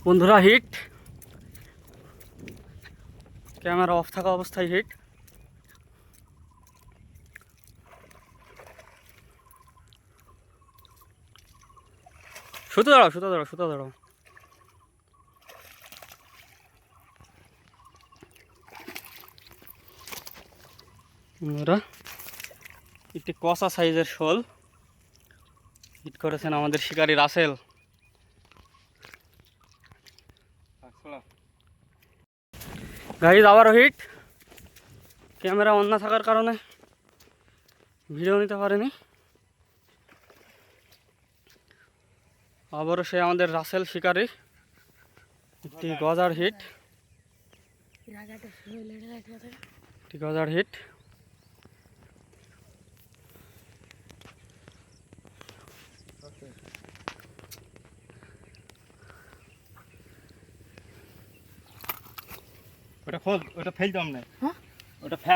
বন্ধুরা hit, camera off থাকা অবস্থায় হিট। সুতো দাঁড়াও। বন্ধুরা একটি কষা সাইজের শোল হিট করেছেন আমাদের শিকারী রাসেল। গাইজ আবারও হিট, ক্যামেরা অন না থাকার কারণে ভিডিও নিতে পারেনি। আবারও সে আমাদের রাসেল শিকারী, একটি গজার হিট। ওটা খোল, ওটা ফেলতাম না, ওটা ফেল।